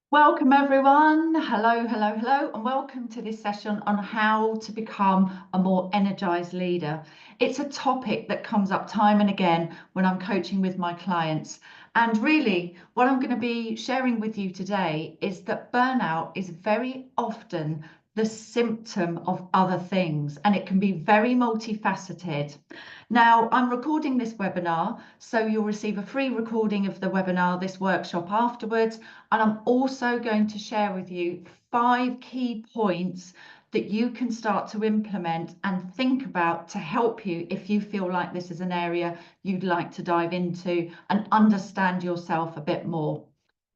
Welcome everyone. Hello, and welcome to this session on how to become a more energized leader. It's a topic that comes up time and again when I'm coaching with my clients. And really, what I'm going to be sharing with you today is that burnout is very often the symptom of other things, and it can be very multifaceted. Now, I'm recording this webinar, so you'll receive a free recording of the webinar, this workshop afterwards. And I'm also going to share with you 5 key points that you can start to implement and think about to help you if you feel like this is an area you'd like to dive into and understand yourself a bit more.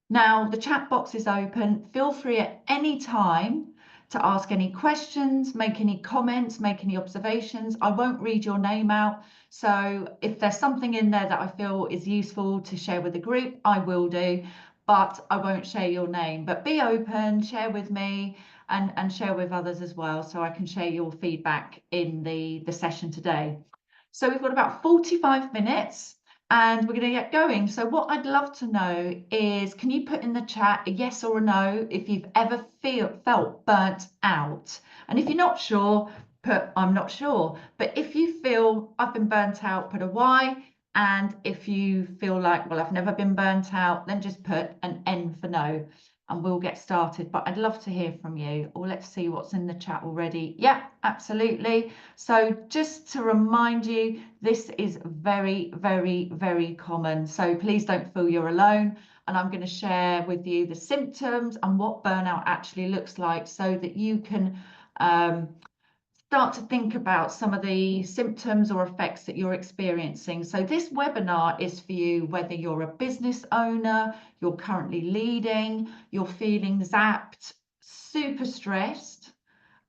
Now, the chat box is open. Feel free at any time to ask any questions, make any comments, make any observations. I won't read your name out. So if there's something in there that I feel is useful to share with the group, I will do, but I won't share your name. But be open, share with me and share with others as well, so I can share your feedback in the session today. So we've got about 45 minutes. And we're going to get going. So what I'd love to know is, can you put in the chat a yes or a no if you've ever felt burnt out? And if you're not sure, put I'm not sure. But if you feel I've been burnt out, put a Y. And if you feel like, well, I've never been burnt out, then just put an N for no. And we'll get started. But I'd love to hear from you. Or let's see what's in the chat already. Yeah, absolutely. So just to remind you, this is very, very, very common. So please don't feel you're alone. And I'm going to share with you the symptoms and what burnout actually looks like so that you can start to think about some of the symptoms or effects that you're experiencing. So this webinar is for you whether you're a business owner, you're currently leading, you're feeling zapped, super stressed.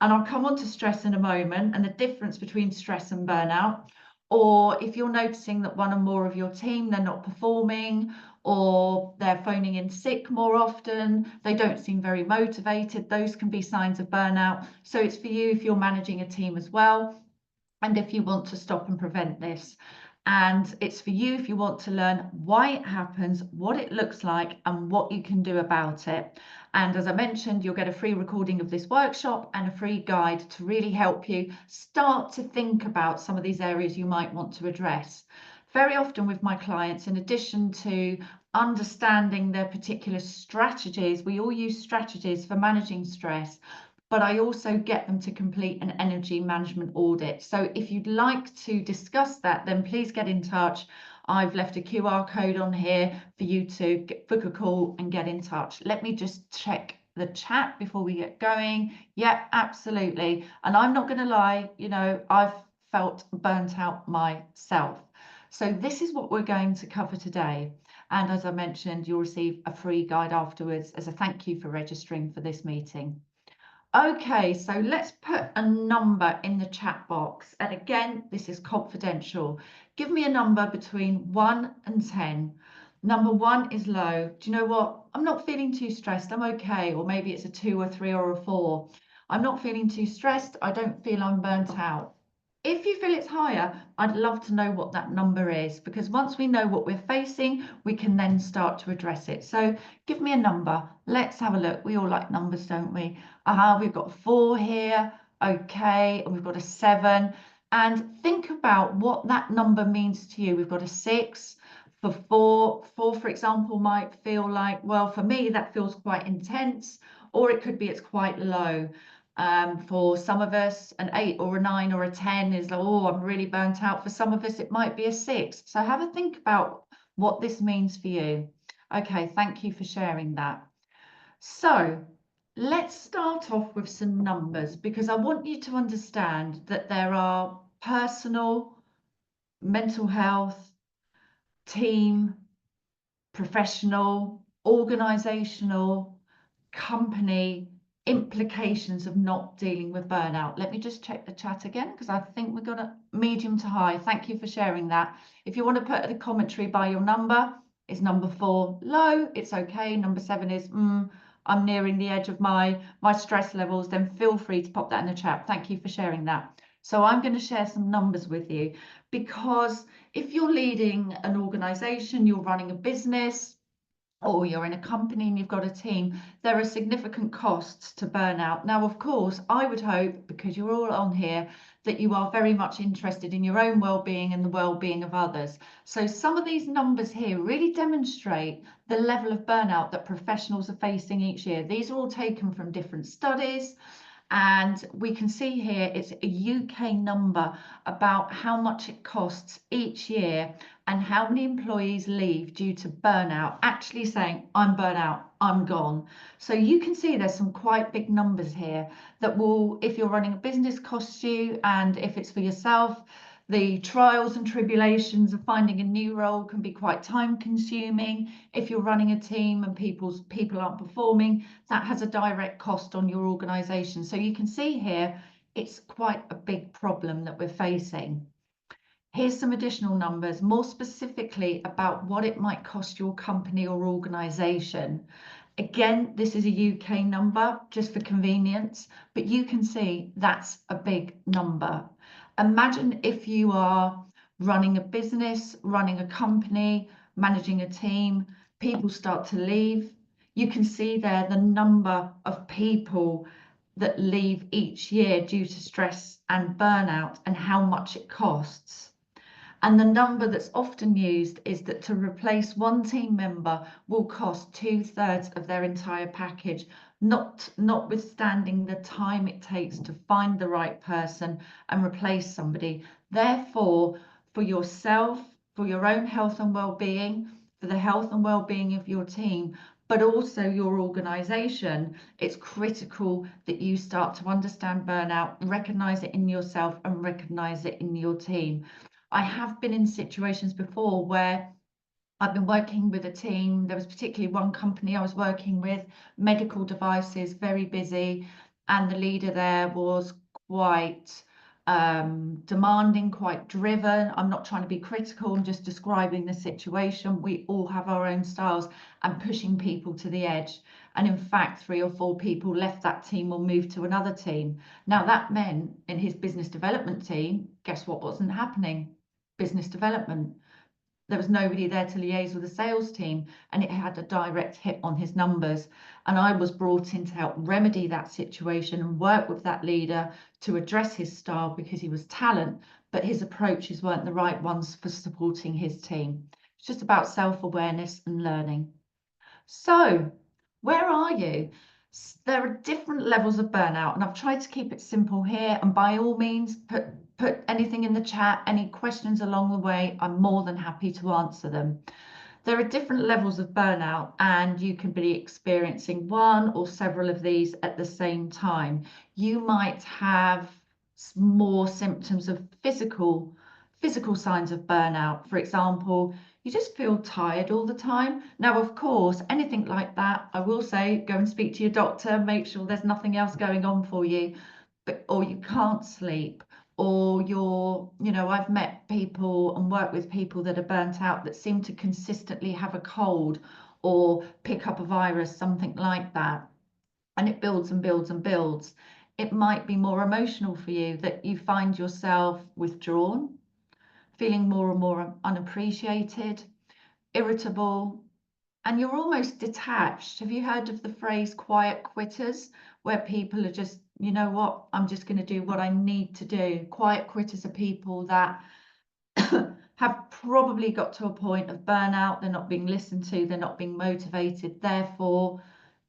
And I'll come on to stress in a moment and the difference between stress and burnout. Or if you're noticing that one or more of your team, they're not performing, or they're phoning in sick more often, they don't seem very motivated, those can be signs of burnout. So it's for you if you're managing a team as well, and if you want to stop and prevent this. And it's for you if you want to learn why it happens, what it looks like, and what you can do about it. And as I mentioned, you'll get a free recording of this workshop and a free guide to really help you start to think about some of these areas you might want to address. Very often with my clients, in addition to understanding their particular strategies, we all use strategies for managing stress, but I also get them to complete an energy management audit. So if you'd like to discuss that, then please get in touch. I've left a QR code on here for you to book a call and get in touch. Let me just check the chat before we get going. Yeah, absolutely. And I'm not going to lie, you know, I've felt burnt out myself. So this is what we're going to cover today. And as I mentioned, you'll receive a free guide afterwards as a thank you for registering for this meeting. Okay, so let's put a number in the chat box. And again, this is confidential. Give me a number between 1 and 10. Number 1 is low. Do you know what? I'm not feeling too stressed. I'm okay. Or maybe it's a 2 or 3 or a 4. I'm not feeling too stressed. I don't feel I'm burnt out. If you feel it's higher, I'd love to know what that number is, because once we know what we're facing, we can then start to address it. So give me a number. Let's have a look. We all like numbers, don't we? We've got 4 here. Okay, and we've got a 7. And think about what that number means to you. We've got a 6. For 4, for example, might feel like, well, for me, that feels quite intense, or it could be it's quite low. For some of us, an 8 or a 9 or a 10 is like, oh, I'm really burnt out. For some of us, it might be a 6. So have a think about what this means for you. Okay, thank you for sharing that. So let's start off with some numbers, because I want you to understand that there are personal, mental health, team, professional, organizational, company implications of not dealing with burnout. Let me just check the chat again, because I think we've got a medium to high. Thank you for sharing that. If you want to put a commentary by your number, is number 4 low? It's okay. Number 7 is I'm nearing the edge of my stress levels. Then feel free to pop that in the chat. Thank you for sharing that. So I'm going to share some numbers with you, because if you're leading an organization, you're running a business, or you're in a company and you've got a team, there are significant costs to burnout. Now, of course, I would hope, because you're all on here, that you are very much interested in your own well-being and the well-being of others. So some of these numbers here really demonstrate the level of burnout that professionals are facing each year. These are all taken from different studies. And we can see here it's a UK number about how much it costs each year and how many employees leave due to burnout, actually saying, I'm burnt out, I'm gone. So you can see there's some quite big numbers here that will, if you're running a business, cost you, and if it's for yourself, the trials and tribulations of finding a new role can be quite time consuming. If you're running a team and people aren't performing, that has a direct cost on your organization. So you can see here, it's quite a big problem that we're facing. Here's some additional numbers, more specifically about what it might cost your company or organization. Again, this is a UK number just for convenience, but you can see that's a big number. Imagine if you are running a business, running a company, managing a team, people start to leave. You can see there the number of people that leave each year due to stress and burnout and how much it costs. And the number that's often used is that to replace one team member will cost 2/3 of their entire package, notwithstanding the time it takes to find the right person and replace somebody. Therefore, for yourself, for your own health and well-being, for the health and well-being of your team, but also your organization, it's critical that you start to understand burnout, recognize it in yourself and recognize it in your team. I have been in situations before where I've been working with a team. There was particularly one company I was working with, medical devices, very busy, and the leader there was quite demanding, quite driven. I'm not trying to be critical, I'm just describing the situation. We all have our own styles and pushing people to the edge. And in fact, 3 or 4 people left that team or moved to another team. Now, that meant in his business development team, guess what wasn't happening? Business development. There was nobody there to liaise with the sales team, and it had a direct hit on his numbers. And I was brought in to help remedy that situation and work with that leader to address his style, because he was talent, but his approaches weren't the right ones for supporting his team. It's just about self-awareness and learning. So, where are you? There are different levels of burnout, and I've tried to keep it simple here. And by all means, put anything in the chat, any questions along the way. I'm more than happy to answer them. There are different levels of burnout, and you can be experiencing one or several of these at the same time. You might have more symptoms of physical signs of burnout. For example, you just feel tired all the time. Now, of course, anything like that, I will say, go and speak to your doctor, make sure there's nothing else going on for you, or you can't sleep, or I've met people and worked with people that are burnt out that seem to consistently have a cold or pick up a virus, something like that. And it builds and builds and builds. It might be more emotional for you, that you find yourself withdrawn, feeling more and more unappreciated, irritable, and you're almost detached. Have you heard of the phrase quiet quitters, where people are just, you know what, I'm just going to do what I need to do? Quiet quitters are people that have probably got to a point of burnout. They're not being listened to, they're not being motivated. Therefore,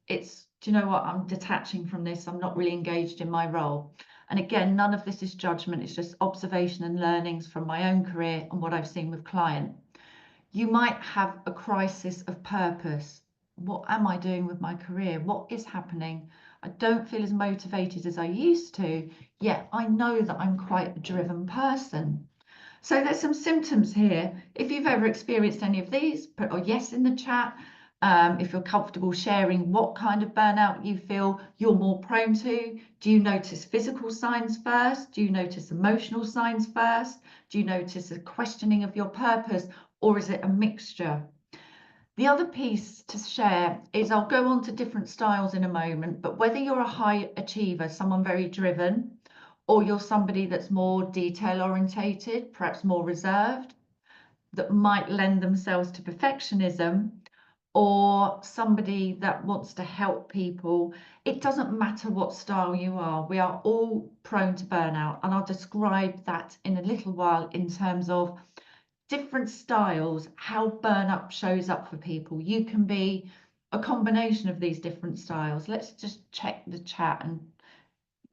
it's, do you know what, I'm detaching from this, I'm not really engaged in my role. And again, none of this is judgment, it's just observation and learnings from my own career and what I've seen with client. You might have a crisis of purpose. What am I doing with my career? What is happening? I don't feel as motivated as I used to, yet I know that I'm quite a driven person. So there's some symptoms here. If you've ever experienced any of these, put a yes in the chat. If you're comfortable sharing what kind of burnout you feel you're more prone to. Do you notice physical signs first? Do you notice emotional signs first? Do you notice a questioning of your purpose, or is it a mixture? The other piece to share is, I'll go on to different styles in a moment, but whether you're a high achiever, someone very driven, or you're somebody that's more detail orientated, perhaps more reserved, that might lend themselves to perfectionism, or somebody that wants to help people. It doesn't matter what style you are. We are all prone to burnout, and I'll describe that in a little while in terms of different styles, how burnout shows up for people. You can be a combination of these different styles. Let's just check the chat and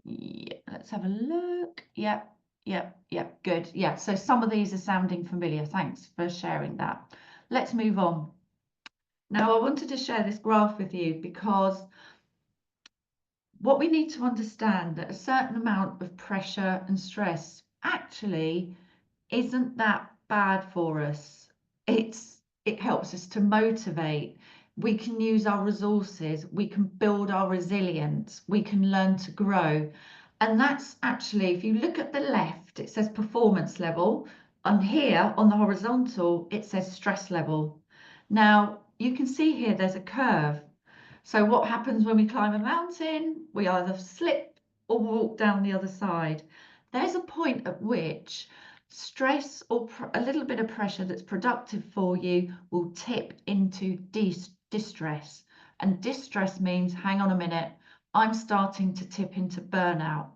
yeah, let's have a look. Yep, yep, good. Yeah, so some of these are sounding familiar. Thanks for sharing that. Let's move on. Now, I wanted to share this graph with you because what we need to understand that a certain amount of pressure and stress actually isn't that bad for us. It helps us to motivate. We can use our resources, we can build our resilience, we can learn to grow. And that's actually, if you look at the left, it says performance level, and here on the horizontal, it says stress level. Now, you can see here there's a curve. So what happens when we climb a mountain? We either slip or walk down the other side. There's a point at which stress or a little bit of pressure that's productive for you will tip into distress. And distress means, hang on a minute, I'm starting to tip into burnout.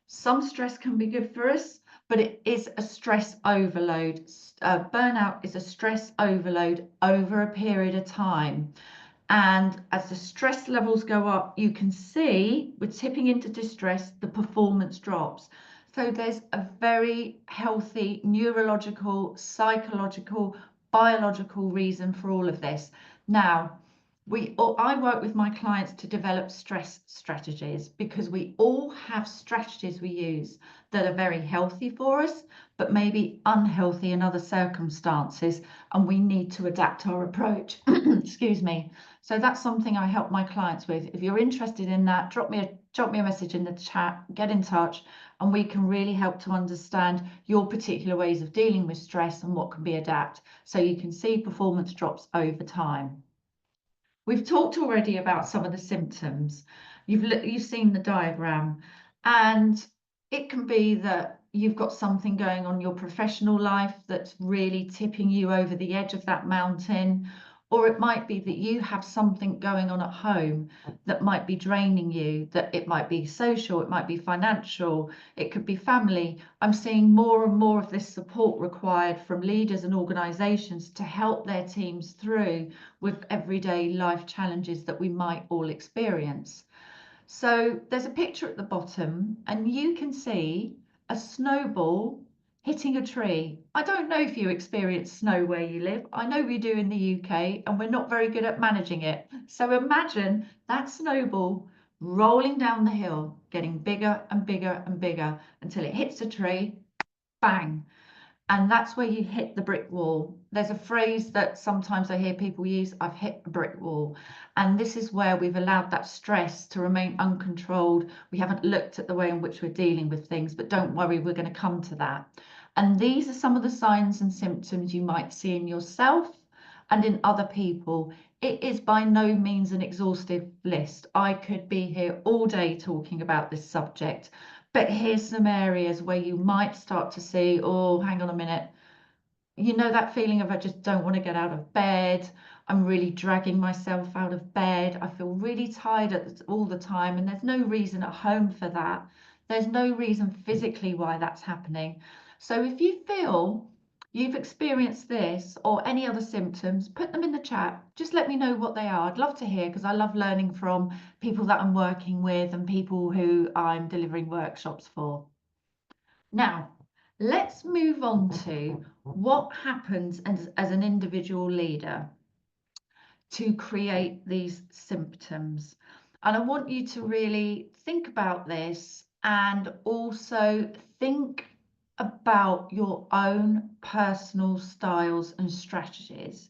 Some stress can be good for us, but it is a stress overload. Burnout is a stress overload over a period of time. And as the stress levels go up, you can see we're tipping into distress, the performance drops. So there's a very healthy neurological, psychological, biological reason for all of this. Now, I work with my clients to develop stress strategies because we all have strategies we use that are very healthy for us, but maybe unhealthy in other circumstances, and we need to adapt our approach. Excuse me. So that's something I help my clients with. If you're interested in that, drop me a message in the chat, get in touch, and we can really help to understand your particular ways of dealing with stress and what can be adapted so you can see performance drops over time. We've talked already about some of the symptoms. You've seen the diagram, and it can be that you've got something going on in your professional life that's really tipping you over the edge of that mountain, or it might be that you have something going on at home that might be draining you, that it might be social, it might be financial, it could be family. I'm seeing more and more of this support required from leaders and organizations to help their teams through with everyday life challenges that we might all experience. So there's a picture at the bottom, and you can see a snowball hitting a tree. I don't know if you experience snow where you live. I know we do in the UK, and we're not very good at managing it. So imagine that snowball rolling down the hill, getting bigger and bigger and bigger until it hits a tree, bang. And that's where you hit the brick wall. There's a phrase that sometimes I hear people use, I've hit a brick wall. And this is where we've allowed that stress to remain uncontrolled. We haven't looked at the way in which we're dealing with things, but don't worry, we're going to come to that. And these are some of the signs and symptoms you might see in yourself and in other people. It is by no means an exhaustive list. I could be here all day talking about this subject. But here's some areas where you might start to see, oh, hang on a minute. You know that feeling of I just don't want to get out of bed. I'm really dragging myself out of bed. I feel really tired all the time, and there's no reason at home for that. There's no reason physically why that's happening. So if you feel you've experienced this or any other symptoms, put them in the chat. Just let me know what they are. I'd love to hear because I love learning from people that I'm working with and people who I'm delivering workshops for. Now, let's move on to what happens as an individual leader to create these symptoms. And I want you to really think about this and also think about your own personal styles and strategies.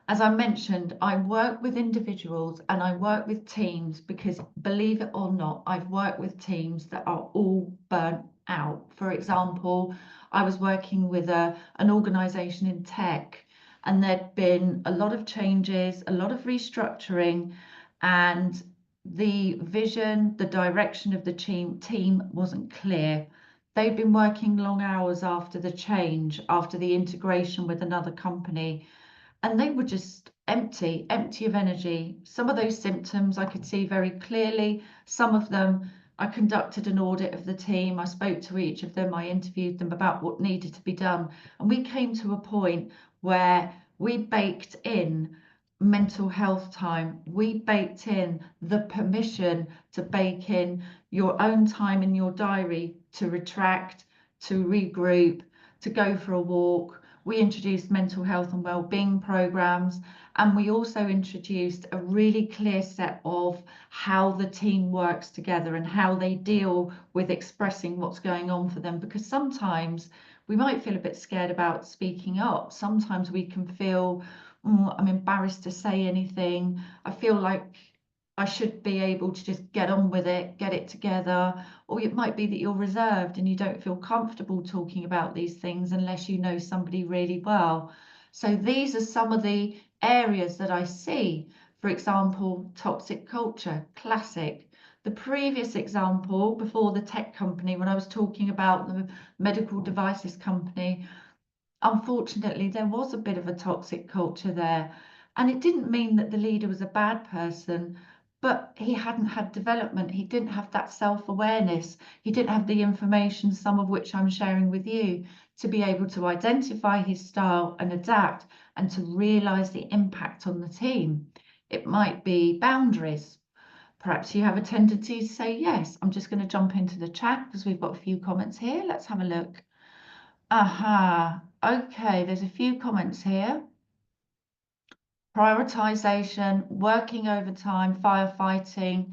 As I mentioned, I work with individuals and I work with teams because, believe it or not, I've worked with teams that are all burnt out. For example, I was working with an organization in tech, and there'd been a lot of changes, a lot of restructuring, and the vision, the direction of the team wasn't clear. They'd been working long hours after the change, after the integration with another company, and they were just empty of energy. Some of those symptoms I could see very clearly. Some of them, I conducted an audit of the team. I spoke to each of them. I interviewed them about what needed to be done. And we came to a point where we baked in mental health time. We baked in the permission to bake in your own time in your diary to retract, to regroup, to go for a walk. We introduced mental health and wellbeing programs, and we also introduced a really clear set of how the team works together and how they deal with expressing what's going on for them. Because sometimes we might feel a bit scared about speaking up. Sometimes we can feel, I'm embarrassed to say anything. I feel like I should be able to just get on with it, get it together. Or it might be that you're reserved and you don't feel comfortable talking about these things unless you know somebody really well. So these are some of the areas that I see. For example, toxic culture, classic. The previous example before the tech company, when I was talking about the medical devices company, unfortunately, there was a bit of a toxic culture there. And it didn't mean that the leader was a bad person, but he hadn't had development. He didn't have that self-awareness. He didn't have the information, some of which I'm sharing with you, to be able to identify his style and adapt and to realize the impact on the team. It might be boundaries. Perhaps you have a tendency to say yes. I'm just going to jump into the chat because we've got a few comments here. Let's have a look. Aha, okay, there's a few comments here. Prioritization, working overtime, firefighting,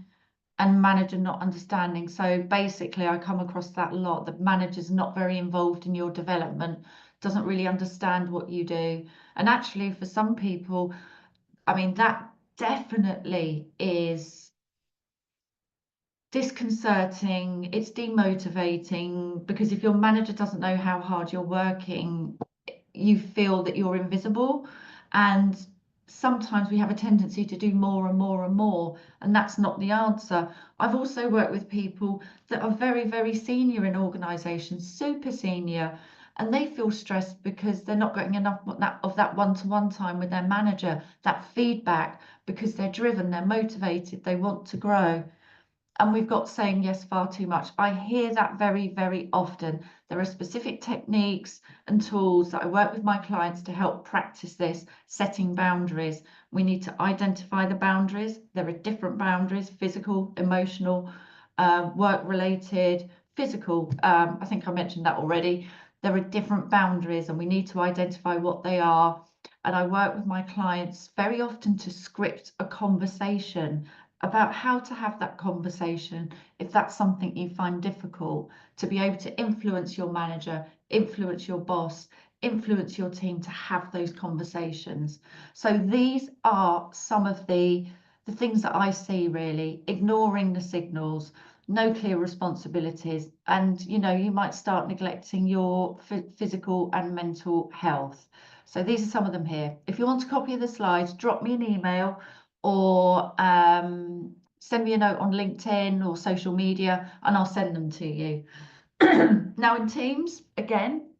and manager not understanding. So basically, I come across that a lot. The manager's not very involved in your development, doesn't really understand what you do. And actually, for some people, I mean, that definitely is disconcerting. It's demotivating because if your manager doesn't know how hard you're working, you feel that you're invisible. And sometimes we have a tendency to do more and more and more, and that's not the answer. I've also worked with people that are very, very senior in organizations, super senior, and they feel stressed because they're not getting enough of that one-to-one time with their manager, that feedback, because they're driven, they're motivated, they want to grow. And we've got saying yes far too much. I hear that very, very often. There are specific techniques and tools that I work with my clients to help practice this, setting boundaries. We need to identify the boundaries. There are different boundaries, physical, emotional, work-related, physical. I think I mentioned that already. There are different boundaries and we need to identify what they are. And I work with my clients very often to script a conversation about how to have that conversation if that's something you find difficult, to be able to influence your manager, influence your boss, influence your team to have those conversations. So these are some of the things that I see, really: ignoring the signals, no clear responsibilities, and you might start neglecting your physical and mental health. So these are some of them here. If you want a copy of the slides, drop me an email or send me a note on LinkedIn or social media and I'll send them to you. Now in teams, again,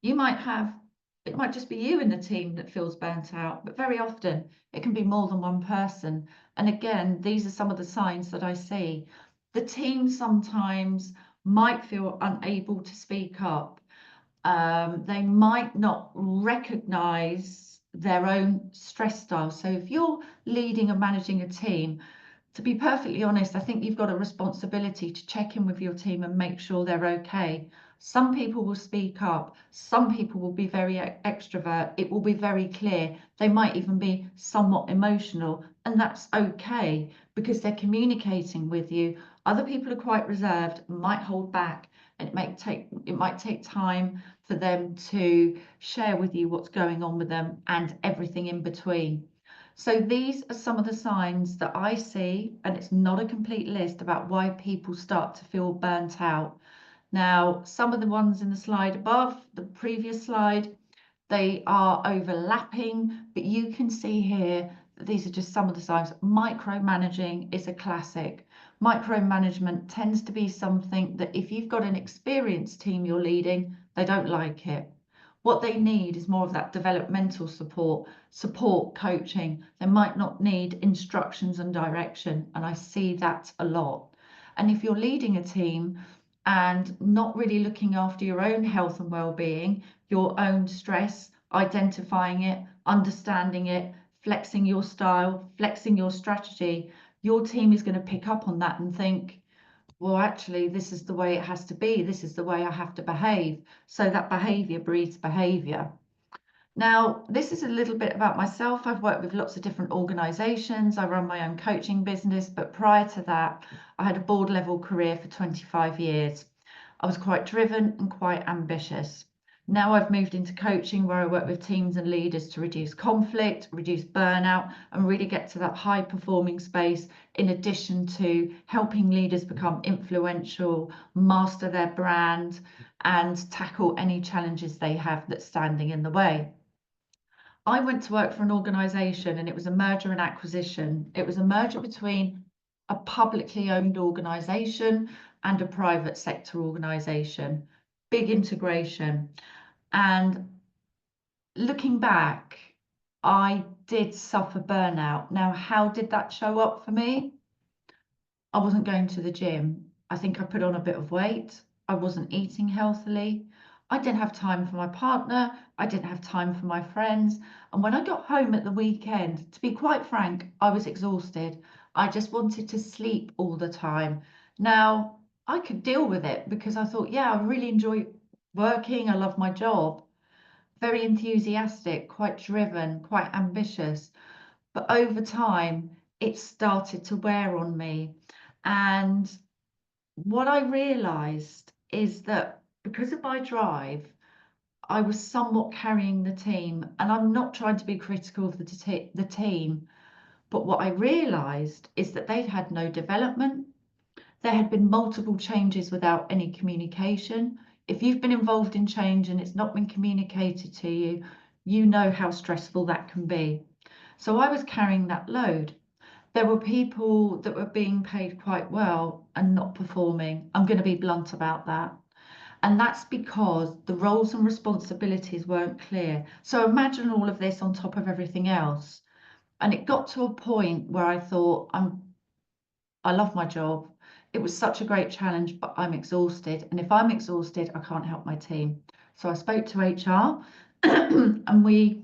it might just be you in the team that feels burnt out, but very often it can be more than one person. And again, these are some of the signs that I see. The team sometimes might feel unable to speak up. They might not recognize their own stress style. So if you're leading and managing a team, to be perfectly honest, I think you've got a responsibility to check in with your team and make sure they're okay. Some people will speak up. Some people will be very extrovert. It will be very clear. They might even be somewhat emotional, and that's okay because they're communicating with you. Other people are quite reserved, might hold back, and it might take time for them to share with you what's going on with them and everything in between. So these are some of the signs that I see, and it's not a complete list, about why people start to feel burnt out. Now, some of the ones in the slide above, the previous slide, they are overlapping, but you can see here that these are just some of the signs. Micromanaging is a classic. Micromanagement tends to be something that if you've got an experienced team you're leading, they don't like it. What they need is more of that developmental support coaching. They might not need instructions and direction. And I see that a lot. And if you're leading a team and not really looking after your own health and well-being, your own stress, identifying it, understanding it, flexing your style, flexing your strategy, your team is going to pick up on that and think, well, actually, this is the way it has to be. This is the way I have to behave. So that behavior breeds behavior. Now, this is a little bit about myself. I've worked with lots of different organizations. I run my own coaching business, but prior to that, I had a board level career for 25 years. I was quite driven and quite ambitious. Now I've moved into coaching where I work with teams and leaders to reduce conflict, reduce burnout, and really get to that high performing space, in addition to helping leaders become influential, master their brand, and tackle any challenges they have that's standing in the way. I went to work for an organisation and it was a merger and acquisition. It was a merger between a publicly owned organisation and a private sector organisation. Big integration. And looking back, I did suffer burnout. Now, how did that show up for me? I wasn't going to the gym. I think I put on a bit of weight. I wasn't eating healthily. I didn't have time for my partner. I didn't have time for my friends. And when I got home at the weekend, to be quite frank, I was exhausted. I just wanted to sleep all the time. Now, I could deal with it because I thought, yeah, I really enjoy working. I love my job. Very enthusiastic, quite driven, quite ambitious. But over time, it started to wear on me. And what I realized is that because of my drive, I was somewhat carrying the team. And I'm not trying to be critical of the team, but what I realized is that they'd had no development. There had been multiple changes without any communication. If you've been involved in change and it's not been communicated to you, you know how stressful that can be. So I was carrying that load. There were people that were being paid quite well and not performing. I'm going to be blunt about that. And that's because the roles and responsibilities weren't clear. So imagine all of this on top of everything else. And it got to a point where I thought, I love my job. It was such a great challenge, but I'm exhausted. And if I'm exhausted, I can't help my team. So I spoke to HR and we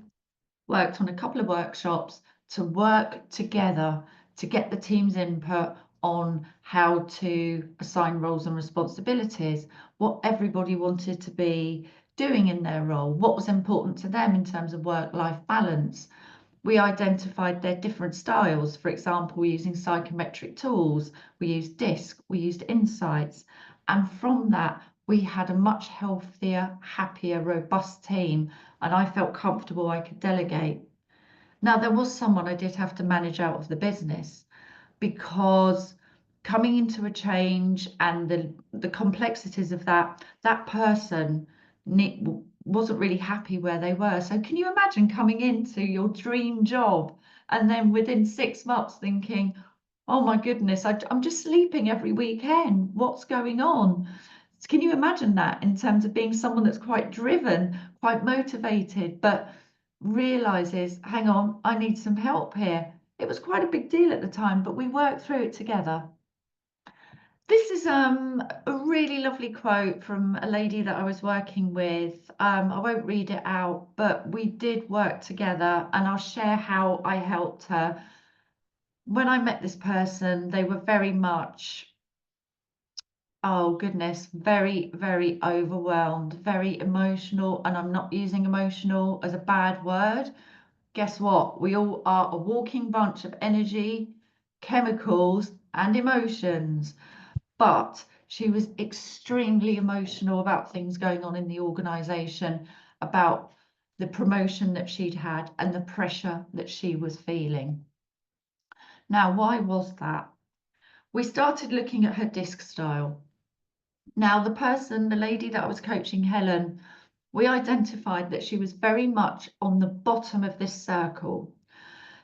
worked on a couple of workshops to work together to get the team's input on how to assign roles and responsibilities, what everybody wanted to be doing in their role, what was important to them in terms of work-life balance. We identified their different styles. For example, using psychometric tools, we used DISC, we used insights. And from that, we had a much healthier, happier, robust team. And I felt comfortable I could delegate. Now, there was someone I did have to manage out of the business because coming into a change and the complexities of that person wasn't really happy where they were. So can you imagine coming into your dream job and then within 6 months thinking, oh my goodness, I'm just sleeping every weekend. What's going on? Can you imagine that in terms of being someone that's quite driven, quite motivated, but realizes, hang on, I need some help here. It was quite a big deal at the time, but we worked through it together. This is a really lovely quote from a lady that I was working with. I won't read it out, but we did work together and I'll share how I helped her. When I met this person, they were very much, oh goodness, very, very overwhelmed, very emotional. And I'm not using emotional as a bad word. Guess what? We all are a walking bunch of energy, chemicals, and emotions. But she was extremely emotional about things going on in the organization, about the promotion that she'd had and the pressure that she was feeling. Now, why was that? We started looking at her DISC style. Now, the lady that I was coaching, Helen, we identified that she was very much on the bottom of this circle.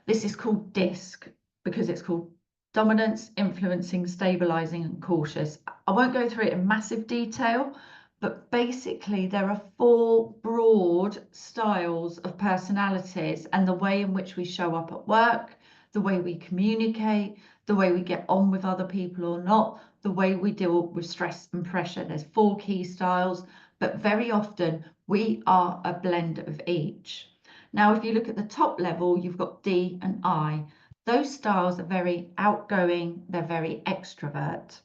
This is called DISC because it's called dominance, influencing, stabilizing, and cautious. I won't go through it in massive detail, But basically, there are 4 broad styles of personalities and the way in which we show up at work, the way we communicate, the way we get on with other people or not, the way we deal with stress and pressure. There's 4 key styles, but very often we are a blend of each. Now, if you look at the top level, you've got D and I. Those styles are very outgoing, they're very extrovert.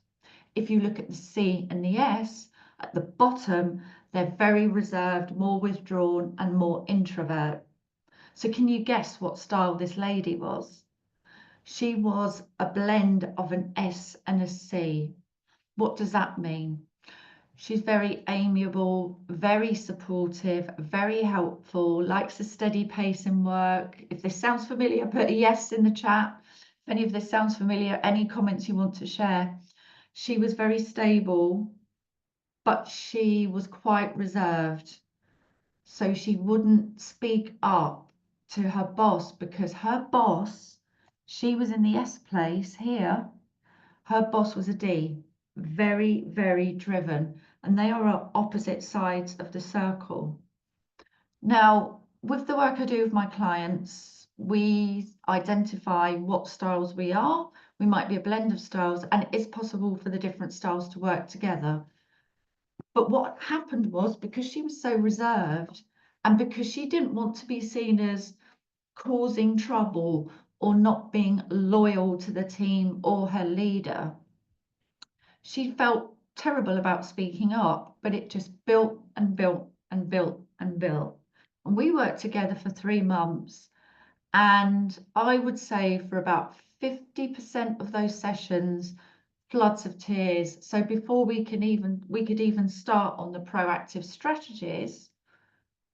If you look at the C and the S, at the bottom, they're very reserved, more withdrawn, and more introvert. So can you guess what style this lady was? She was a blend of an S and a C. What does that mean? She's very amiable, very supportive, very helpful, likes a steady pace in work. If this sounds familiar, put a yes in the chat. If any of this sounds familiar, any comments you want to share. She was very stable, but she was quite reserved. So she wouldn't speak up to her boss because her boss, she was in the S place here. Her boss was a D, very, very driven, and they are on opposite sides of the circle. Now, with the work I do with my clients, we identify what styles we are. We might be a blend of styles, and it is possible for the different styles to work together. But what happened was, because she was so reserved and because she didn't want to be seen as causing trouble or not being loyal to the team or her leader, she felt terrible about speaking up, but it just built and built and built and built. And we worked together for 3 months. And I would say for about 50% of those sessions, floods of tears. So before we could even start on the proactive strategies,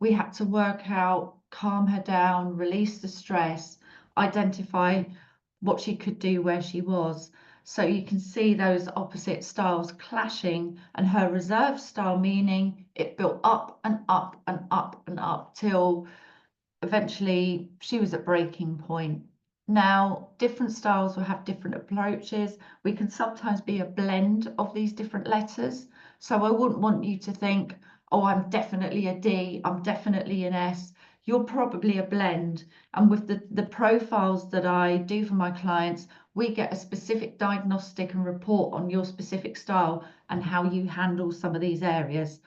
we had to work out, calm her down, release the stress, identify what she could do where she was. So you can see those opposite styles clashing, and her reserve style, meaning it built up and up and up and up till eventually she was at breaking point. Now, different styles will have different approaches. We can sometimes be a blend of these different letters. So I wouldn't want you to think, oh, I'm definitely a D, I'm definitely an S. You're probably a blend. And with the profiles that I do for my clients, we get a specific diagnostic and report on your specific style and how you handle some of these areas.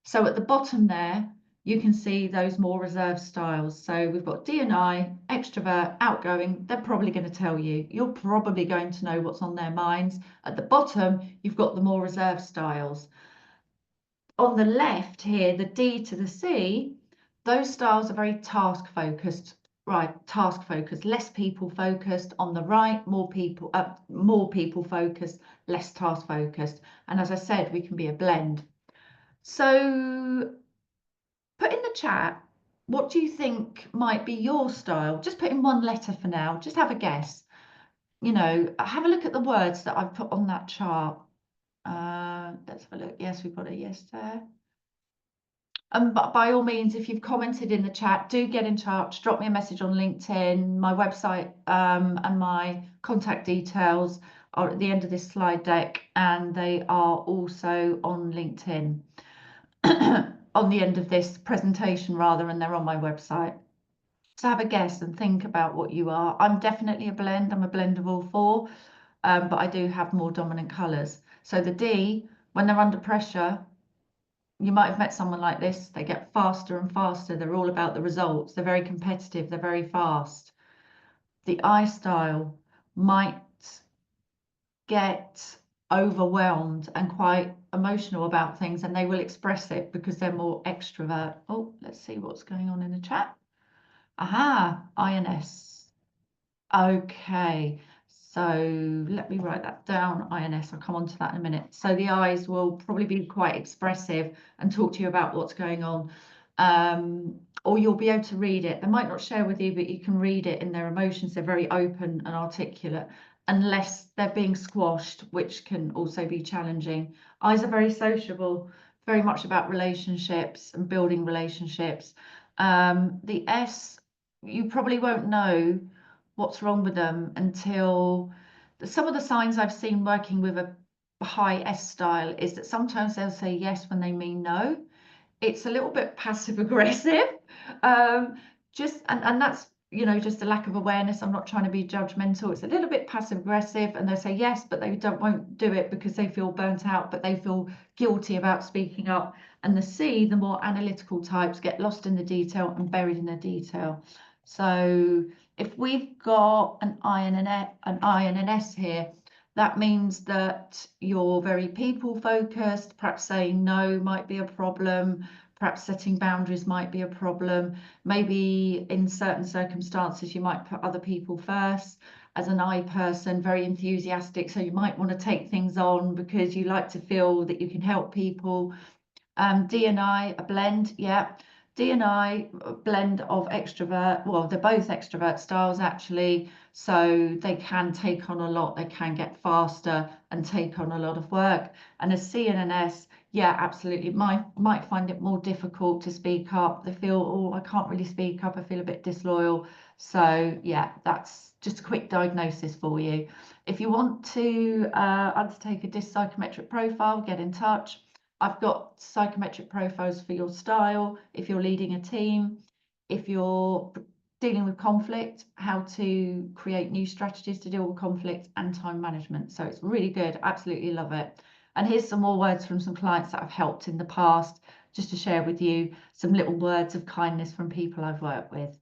So at the bottom there, you can see those more reserved styles. So we've got D and I, extrovert, outgoing. They're probably going to tell you. You're probably going to know what's on their minds. At the bottom, you've got the more reserved styles. On the left here, the D to the C, those styles are very task focused. Right, task focused, less people focused. On the right, more people focused, less task focused. And as I said, we can be a blend. So put in the chat, what do you think might be your style? Just put in one letter for now. Just have a guess. You know, have a look at the words that I've put on that chart. Let's have a look. Yes, we've got a yes there. But by all means, if you've commented in the chat, do get in touch. Drop me a message on LinkedIn. My website and my contact details are at the end of this slide deck, and they are also on LinkedIn. On the end of this presentation rather, and they're on my website. So have a guess and think about what you are. I'm definitely a blend. I'm a blend of all 4, but I do have more dominant colours. So the D, when they're under pressure, you might have met someone like this. They get faster and faster. They're all about the results. They're very competitive. They're very fast. The I style might get overwhelmed and quite emotional about things, and they will express it because they're more extrovert. Oh, let's see what's going on in the chat. Aha, INS. Okay, so let me write that down, INS. I'll come on to that in a minute. So the eyes will probably be quite expressive and talk to you about what's going on. Or you'll be able to read it. They might not share with you, but you can read it in their emotions. They're very open and articulate, unless they're being squashed, which can also be challenging. Eyes are very sociable, very much about relationships and building relationships. The S, you probably won't know what's wrong with them until some of the signs I've seen working with a high S style is that sometimes they'll say yes when they mean no. It's a little bit passive aggressive. And that's, you know, just a lack of awareness. I'm not trying to be judgmental. It's a little bit passive aggressive, and they say yes, but they won't do it because they feel burnt out, but they feel guilty about speaking up. And the C, the more analytical types, get lost in the detail and buried in the detail. So if we've got an I and an S here, that means that you're very people focused. Perhaps saying no might be a problem. Perhaps setting boundaries might be a problem. Maybe in certain circumstances, you might put other people first. As an I person, very enthusiastic, so you might want to take things on because you like to feel that you can help people. D and I, a blend, yeah. D and I, a blend of extrovert. Well, they're both extrovert styles actually, so they can take on a lot. They can get faster and take on a lot of work. And a C and an S, yeah, absolutely. Might find it more difficult to speak up. They feel, oh, I can't really speak up. I feel a bit disloyal. So yeah, that's just a quick diagnosis for you. If you want to undertake a DISC psychometric profile, get in touch. I've got psychometric profiles for your style, if you're leading a team, if you're dealing with conflict, how to create new strategies to deal with conflict, and time management. So it's really good. Absolutely love it. And here's some more words from some clients that I've helped in the past, just to share with you some little words of kindness from people I've worked with.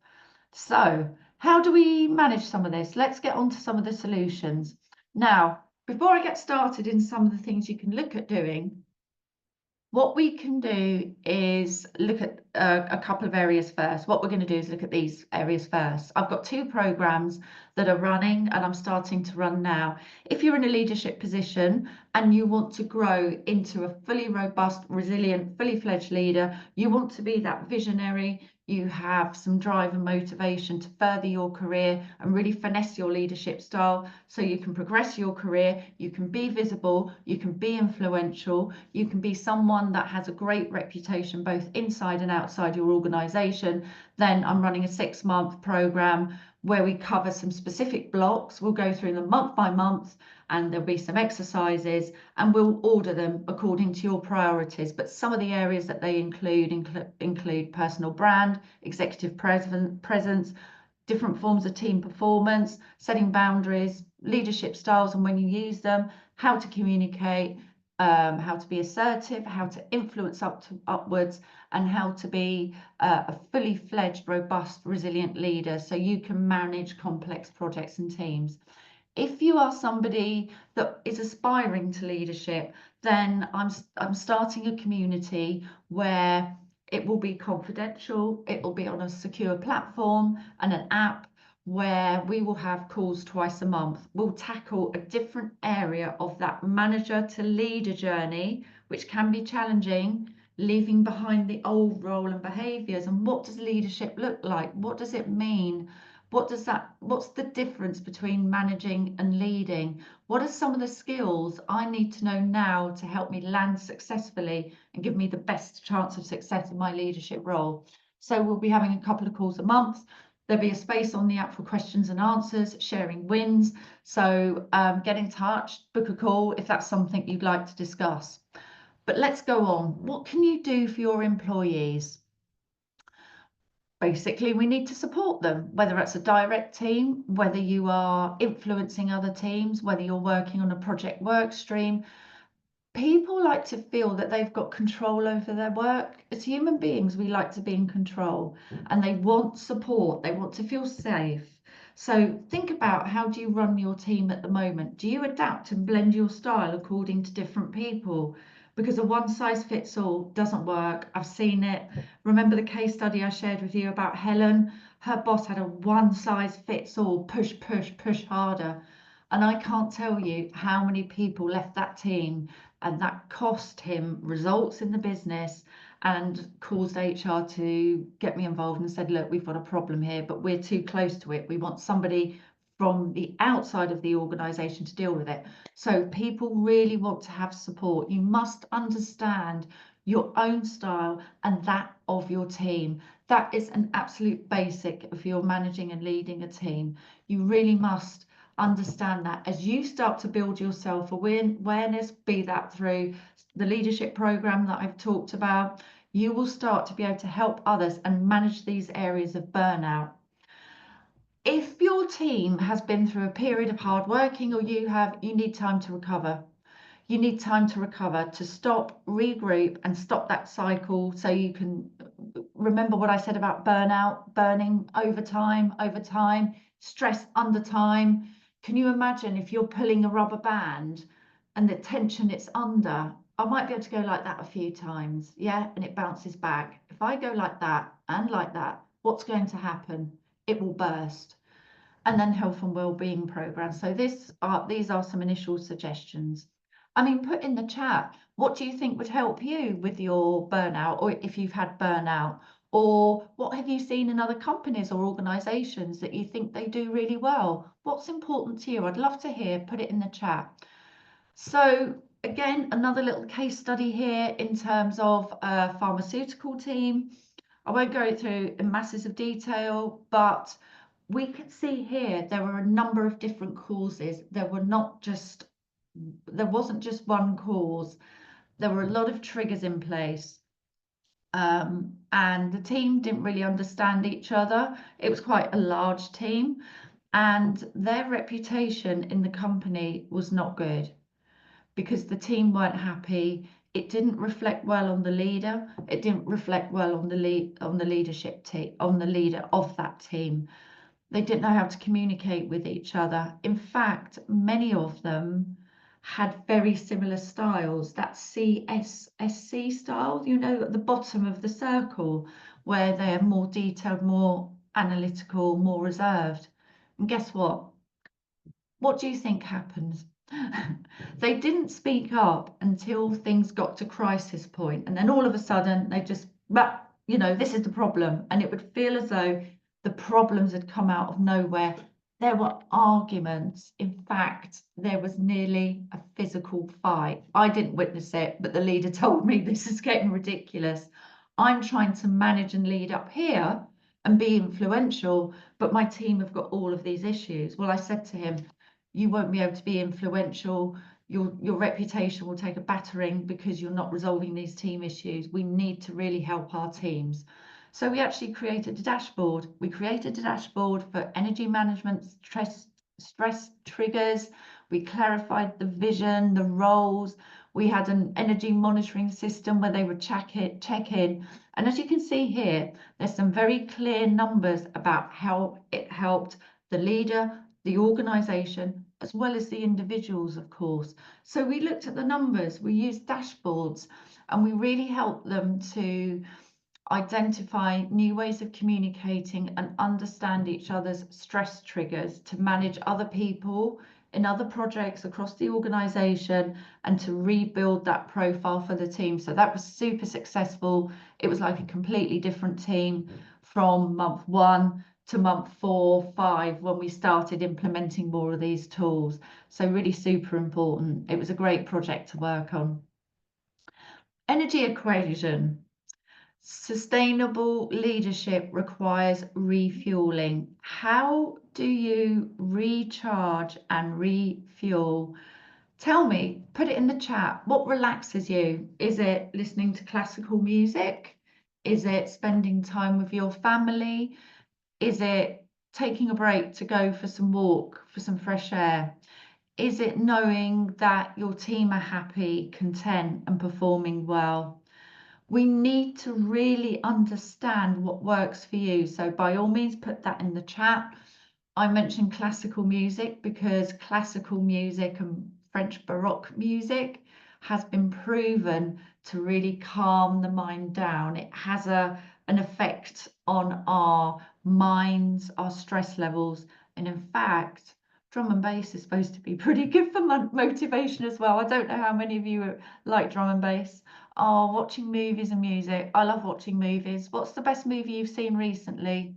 So how do we manage some of this? Let's get on to some of the solutions. Now, before I get started in some of the things you can look at doing, what we can do is look at a couple of areas first. What we're going to do is look at these areas first. I've got 2 programs that are running, and I'm starting to run now. If you're in a leadership position and you want to grow into a fully robust, resilient, fully fledged leader, you want to be that visionary, you have some drive and motivation to further your career and really finesse your leadership style so you can progress your career, you can be visible, you can be influential, you can be someone that has a great reputation both inside and outside your organization, then I'm running a 6-month program where we cover some specific blocks. We'll go through them month by month, and there'll be some exercises, and we'll order them according to your priorities. But some of the areas that they include personal brand, executive presence, different forms of team performance, setting boundaries, leadership styles and when you use them, how to communicate, how to be assertive, how to influence upwards, and how to be a fully fledged, robust, resilient leader so you can manage complex projects and teams. If you are somebody that is aspiring to leadership, then I'm starting a community where it will be confidential, it will be on a secure platform and an app where we will have calls twice a month. We'll tackle a different area of that manager to leader journey, which can be challenging, leaving behind the old role and behaviors. And what does leadership look like? What does it mean? What's the difference between managing and leading? What are some of the skills I need to know now to help me land successfully and give me the best chance of success in my leadership role? So we'll be having a couple of calls a month. There'll be a space on the app for questions and answers, sharing wins. So get in touch, book a call if that's something you'd like to discuss. But let's go on. What can you do for your employees? Basically, we need to support them, whether it's a direct team, whether you are influencing other teams, whether you're working on a project work stream. People like to feel that they've got control over their work. As human beings, we like to be in control, and they want support. They want to feel safe. So think about, how do you run your team at the moment? Do you adapt and blend your style according to different people? Because a one size fits all doesn't work. I've seen it. Remember the case study I shared with you about Helen? Her boss had a one size fits all, push, push, push harder. And I can't tell you how many people left that team, and that cost him results in the business and caused HR to get me involved and said, look, we've got a problem here, but we're too close to it. We want somebody from the outside of the organization to deal with it. So people really want to have support. You must understand your own style and that of your team. That is an absolute basic if you're managing and leading a team. You really must understand that as you start to build your self-awareness, be that through the leadership program that I've talked about, you will start to be able to help others and manage these areas of burnout. If your team has been through a period of hard working, or you need time to recover. You need time to recover, to stop, regroup, and stop that cycle, so you can remember what I said about burnout, burning over time, stress under time. Can you imagine if you're pulling a rubber band and the tension it's under? I might be able to go like that a few times, yeah, and it bounces back. If I go like that and like that, what's going to happen? It will burst. And then health and wellbeing programs. So these are some initial suggestions. I mean, put in the chat, what do you think would help you with your burnout, or if you've had burnout, or what have you seen in other companies or organizations that you think they do really well? What's important to you? I'd love to hear, put it in the chat. So again, another little case study here in terms of a pharmaceutical team. I won't go through in masses of detail, but we can see here there were a number of different causes. There wasn't just one cause. There were a lot of triggers in place. And the team didn't really understand each other. It was quite a large team, and their reputation in the company was not good because the team weren't happy. It didn't reflect well on the leader. It didn't reflect well on the leadership team, on the leader of that team. They didn't know how to communicate with each other. In fact, many of them had very similar styles. That CSSC style, you know, at the bottom of the circle, where they're more detailed, more analytical, more reserved. And guess what? What do you think happens? They didn't speak up until things got to crisis point, and then all of a sudden they just, you know, this is the problem, and it would feel as though the problems had come out of nowhere. There were arguments. In fact, there was nearly a physical fight. I didn't witness it, but the leader told me this is getting ridiculous. I'm trying to manage and lead up here and be influential, but my team have got all of these issues. Well, I said to him, you won't be able to be influential. Your reputation will take a battering because you're not resolving these team issues. We need to really help our teams. So we actually created a dashboard. We created a dashboard for energy management, stress triggers. We clarified the vision, the roles. We had an energy monitoring system where they would check in. And as you can see here, there's some very clear numbers about how it helped the leader, the organization, as well as the individuals, of course. So we looked at the numbers, we used dashboards, and we really helped them to identify new ways of communicating and understand each other's stress triggers to manage other people in other projects across the organization and to rebuild that profile for the team. So that was super successful. It was like a completely different team from month 1 to month 4, 5, when we started implementing more of these tools. So really super important. It was a great project to work on. Energy equation. Sustainable leadership requires refueling. How do you recharge and refuel? Tell me, put it in the chat. What relaxes you? Is it listening to classical music? Is it spending time with your family? Is it taking a break to go for some walk, for some fresh air? Is it knowing that your team are happy, content, and performing well? We need to really understand what works for you. So by all means, put that in the chat. I mentioned classical music because classical music and French Baroque music has been proven to really calm the mind down. It has an effect on our minds, our stress levels. And in fact, drum and bass is supposed to be pretty good for motivation as well. I don't know how many of you like drum and bass. Oh, watching movies and music. I love watching movies. What's the best movie you've seen recently?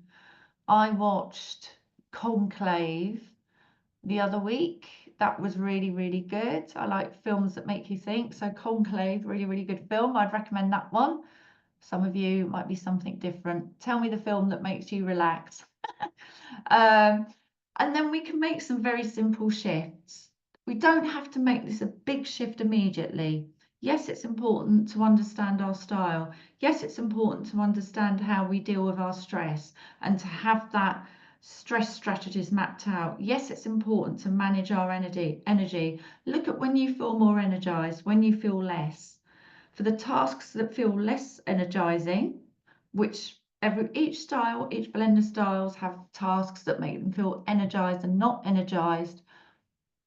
I watched Conclave the other week. That was really, really good. I like films that make you think. So Conclave, really, really good film. I'd recommend that one. Some of you might be something different. Tell me the film that makes you relax. And then we can make some very simple shifts. We don't have to make this a big shift immediately. Yes, it's important to understand our style. Yes, it's important to understand how we deal with our stress and to have that stress strategies mapped out. Yes, it's important to manage our energy. Look at when you feel more energized, when you feel less. For the tasks that feel less energizing, which each blender styles have tasks that make them feel energized and not energized.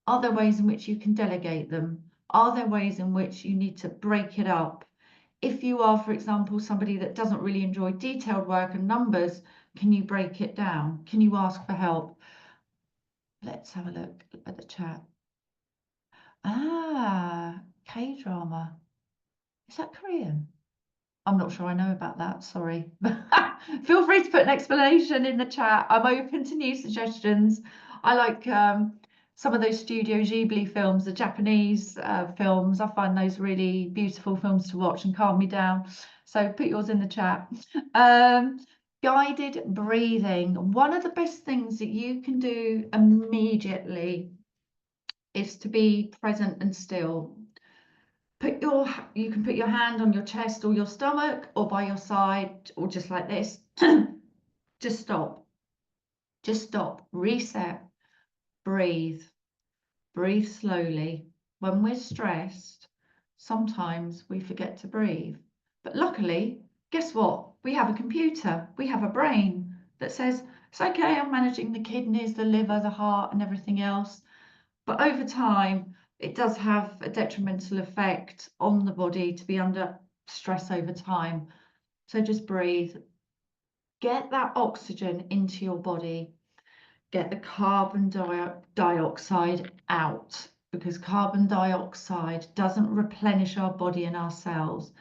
Are there ways in which you can delegate them? Are there ways in which you need to break it up? If you are, for example, somebody that doesn't really enjoy detailed work and numbers, can you break it down? Can you ask for help? Let's have a look at the chat. Ah, K-drama. Is that Korean? I'm not sure I know about that, sorry. Feel free to put an explanation in the chat. I'm open to new suggestions. I like some of those Studio Ghibli films, the Japanese films. I find those really beautiful films to watch and calm me down. So put yours in the chat. Guided breathing. One of the best things that you can do immediately is to be present and still. You can put your hand on your chest or your stomach or by your side or just like this. Just stop. Just stop. Reset. Breathe. Breathe slowly. When we're stressed, sometimes we forget to breathe. But luckily, guess what? We have a computer. We have a brain that says, it's okay, I'm managing the kidneys, the liver, the heart, and everything else. But over time, it does have a detrimental effect on the body to be under stress over time. So just breathe. Get that oxygen into your body. Get the carbon dioxide out, because carbon dioxide doesn't replenish our body and our cells.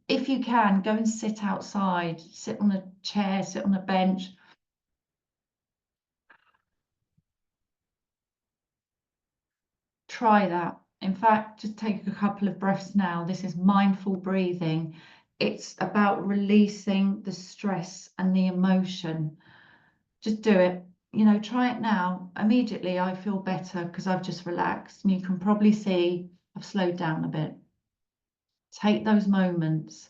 If you can, go and sit outside, sit on a chair, sit on a bench. Try that. In fact, just take a couple of breaths now. This is mindful breathing. It's about releasing the stress and the emotion. Just do it. Try it now. Immediately, I feel better because I've just relaxed. And you can probably see I've slowed down a bit. Take those moments.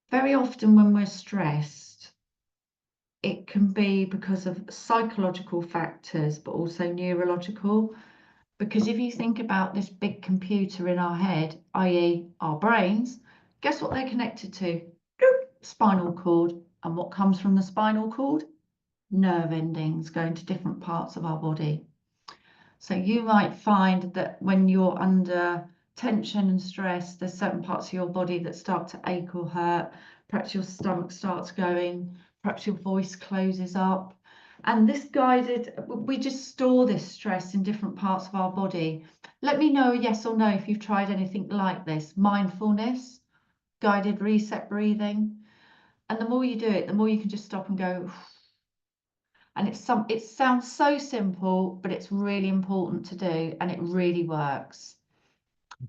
Very often when we're stressed, it can be because of psychological factors, but also neurological. Because if you think about this big computer in our head, i.e. our brains, guess what they're connected to? Spinal cord. And what comes from the spinal cord? Nerve endings going to different parts of our body. So you might find that when you're under tension and stress, there's certain parts of your body that start to ache or hurt. Perhaps your stomach starts going, perhaps your voice closes up. And we just store this stress in different parts of our body. Let me know, yes or no, if you've tried anything like this. Mindfulness, guided reset breathing. And the more you do it, the more you can just stop and go. And it sounds so simple, but it's really important to do, and it really works.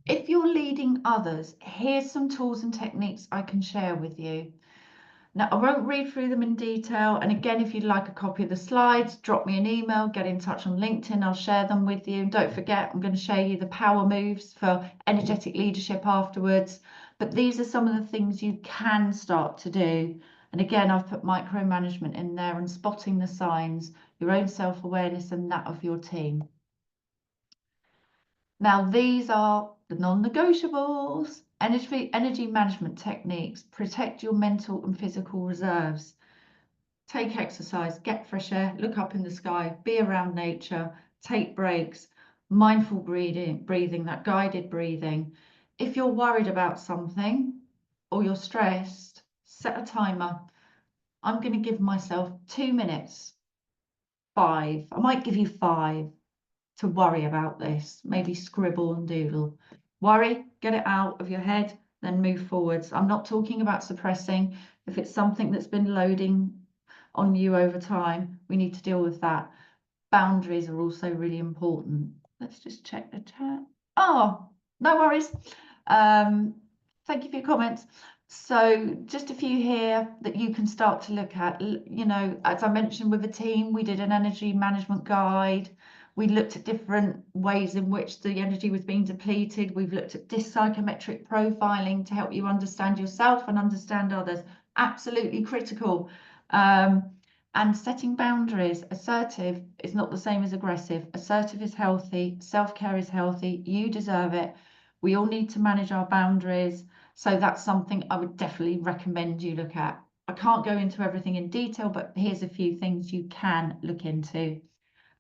If you're leading others, here's some tools and techniques I can share with you. Now, I won't read through them in detail. And again, if you'd like a copy of the slides, drop me an email, get in touch on LinkedIn. I'll share them with you. And don't forget, I'm going to show you the power moves for energetic leadership afterwards. But these are some of the things you can start to do. And again, I've put micromanagement in there and spotting the signs, your own self-awareness and that of your team. Now, these are the non-negotiables. Energy management techniques. Protect your mental and physical reserves. Take exercise, get fresh air, look up in the sky, be around nature, take breaks, mindful breathing, that guided breathing. If you're worried about something or you're stressed, set a timer. I'm going to give myself 2 minutes, 5. I might give you 5 to worry about this. Maybe scribble and doodle. Worry, get it out of your head, then move forwards. I'm not talking about suppressing. If it's something that's been loading on you over time, we need to deal with that. Boundaries are also really important. Let's just check the chat. Oh, no worries. Thank you for your comments. So just a few here that you can start to look at. You know, as I mentioned with the team, we did an energy management guide. We looked at different ways in which the energy was being depleted. We've looked at psychometric profiling to help you understand yourself and understand others. Absolutely critical. And setting boundaries. Assertive is not the same as aggressive. Assertive is healthy. Self-care is healthy. You deserve it. We all need to manage our boundaries. So that's something I would definitely recommend you look at. I can't go into everything in detail, but here's a few things you can look into.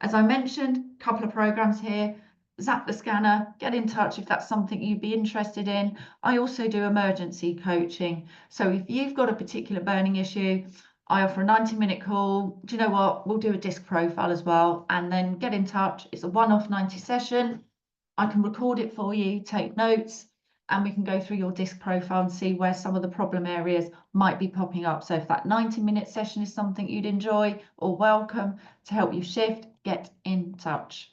As I mentioned, a couple of programs here. Zap the scanner, get in touch if that's something you'd be interested in. I also do emergency coaching. So if you've got a particular burning issue, I offer a 90-minute call. Do you know what? We'll do a disc profile as well, and then get in touch. It's a one-off 90 session. I can record it for you, take notes, and we can go through your disc profile and see where some of the problem areas might be popping up. So if that 90-minute session is something you'd enjoy or welcome to help you shift, get in touch.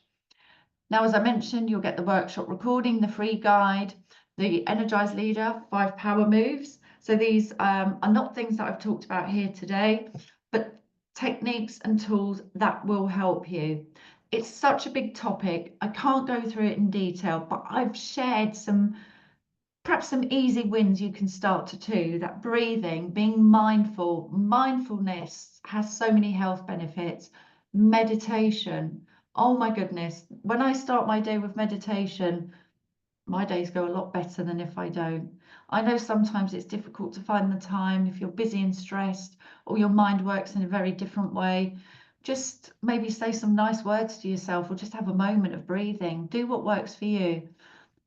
Now, as I mentioned, you'll get the workshop recording, the free guide, the Energized Leader 5 power moves. So these are not things that I've talked about here today, but techniques and tools that will help you. It's such a big topic. I can't go through it in detail, but I've shared perhaps some easy wins you can start to do. That breathing, being mindful. Mindfulness has so many health benefits. Meditation. Oh my goodness. When I start my day with meditation, my days go a lot better than if I don't. I know sometimes it's difficult to find the time if you're busy and stressed, or your mind works in a very different way. Just maybe say some nice words to yourself, or just have a moment of breathing. Do what works for you.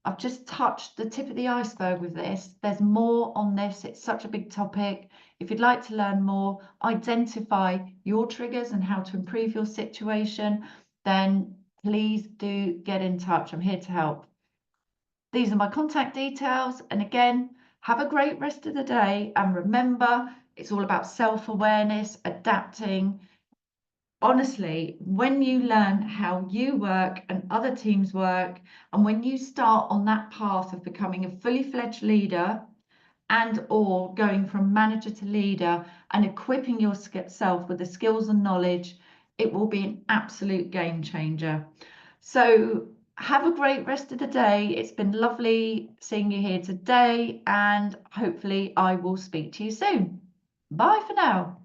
I've just touched the tip of the iceberg with this. There's more on this. It's such a big topic. If you'd like to learn more, identify your triggers and how to improve your situation, then please do get in touch. I'm here to help. These are my contact details. And again, have a great rest of the day. And remember, it's all about self-awareness, adapting. Honestly, when you learn how you work and other teams work, and when you start on that path of becoming a fully fledged leader and or going from manager to leader and equipping yourself with the skills and knowledge, it will be an absolute game changer. So have a great rest of the day. It's been lovely seeing you here today, and hopefully I will speak to you soon. Bye for now.